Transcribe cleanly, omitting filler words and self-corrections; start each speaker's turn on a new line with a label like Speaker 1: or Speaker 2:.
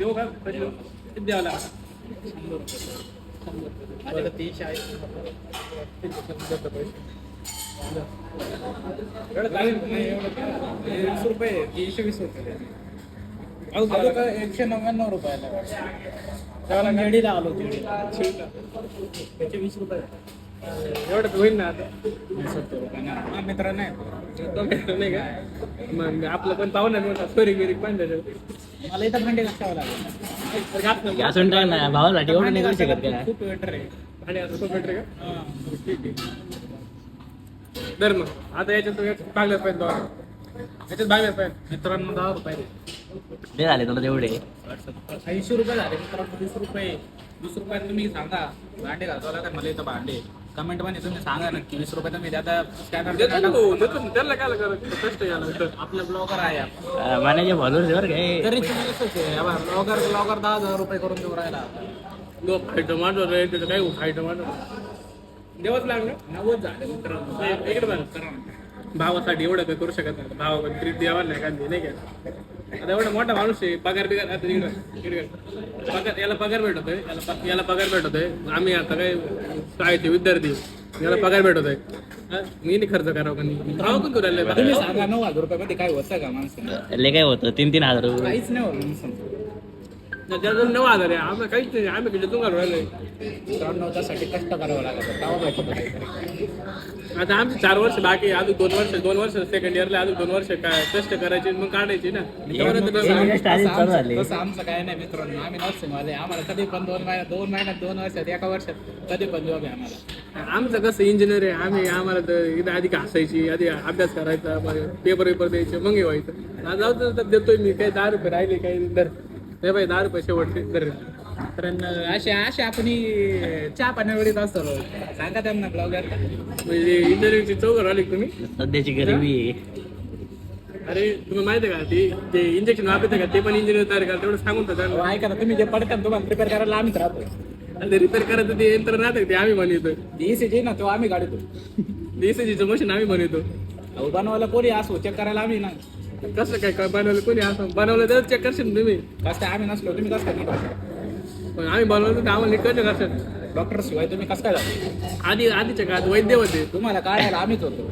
Speaker 1: देऊ का पैसे किती द्यावं लागतं 100 30 आहे एवढं चालेल नाही एवढं 20 रुपये 320 रुपये अजून काय 199 रुपयाला त्याला गाडीला आलो त्याचे 20 रुपये एवढं होईल ना आता 70 रुपये ना मित्र नाही तो मित्र नाही का मग आपलं पण पाहुणा नव्हता सोरी गिरी पण मला इथं भांडे घासावं लागेल
Speaker 2: असून टाक ना भावासाठी एवढं नाही करू शकत का
Speaker 1: खूप बेटर आहे भांडे असं खूप बेटर आहे का ठीक आहे दर मग आता याच्यात भागल्याच पाहिजे याच्यात भागल्याच पाहिजे मित्रांनो 10 रुपये
Speaker 2: ते झाले तुला तेवढे
Speaker 1: 80 रुपये झाले मित्रांनो 20 रुपये तुम्ही सांगा भांडे घालतो लागतात मला इथं भांडे कमेंट मध्ये तुम्ही सांगा नक्की 20 रुपये तुम्ही आता स्कॅनर त्याला काय कष्ट आपलं ब्लॉगर आहे
Speaker 2: मनाचे फॉलोअर्स बरं काय
Speaker 1: तरी ब्लॉगर 10,000 रुपये करून देऊ राहिला टमाटो काय खाय टमाटो देवच लागलं 90 झाले मित्रांनो इकडे बघ भावासाठी एवढं काही करू शकत नाही भावा ट्रीट द्यावा नाही का नाही का आता एवढा मोठा माणूस आहे पगार बिगार आता इकडे पगार याला पगार भेटतोय याला पगार भेटतोय आम्ही आता काय शाळेचे विद्यार्थी याला पगार भेटतोय मी नाही खर्च करावं का नाही भाव पण करू राहिले तुम्ही सांगा 9,000 रुपयामध्ये काय होतं का माणसाला
Speaker 2: लय काय होतं 3,000 रुपये
Speaker 1: काहीच नाही होत त्याच्यातून 9,000 आहे आम्हाला काहीच नाही आम्ही किती तुम्हाला राहिलोय मित्रांनो त्यासाठी कष्ट करावं लागतं तेव्हा भेटतो आता आमचे 4 वर्ष बाकी अजून 2 वर्ष सेकंड इयरला अजून 2 वर्ष काय कष्ट करायचे मग काढायची ना तसं आमचं काय नाही मित्रांनो आम्ही नर्सिंगवाले आम्हाला कधी पण 2 महिन्यात 2 वर्षात 1 वर्षात कधी पण जॉब आहे आम्हाला आमचं कसं इंजिनियर आहे आम्हाला तर इथं आधी घासायची आधी अभ्यास करायचा पेपर द्यायचे मग व्हायचं जाऊ तर देतोय मी काही 10 रुपये राहिले काही दर नाही बाई 10 रुपये शेवटचे दर कारण असे आपण चहा पाण्यावरीच असतो सांगा त्यांना ब्लॉगर म्हणजे इंटरव्ह्यूची चौघ आली तुम्ही
Speaker 2: सध्याची गरिबी
Speaker 1: अरे तुम्ही माहिती आहे का ते इंजेक्शन वापरते का ते पण इंजिनियर तयार करा तेवढं सांगून तर ऐका ना तुम्ही जे पडता तुम्हाला प्रिपेअर करायला आम्हीच राहतो आणि ते रिपेअर करायचं ते यंत्र राहतं ते आम्ही बनवतो ECG ना तो आम्ही काढतो ECGचं मशीन आम्ही बनवतो बनवायला कोणी असो चेक करायला आम्ही ना कसं काय बनवलं कोणी असं बनवलं तर चेक करशील तुम्ही कसं काय आम्ही नसलो तुम्ही कसं काय पण आम्ही बनवलं तर आम्हाला नीट कसं करशाल डॉक्टर शिवाय तुम्ही कसं काय झालं आधीच्या काळात वैद्य होते तुम्हाला काढायला आम्हीच होतो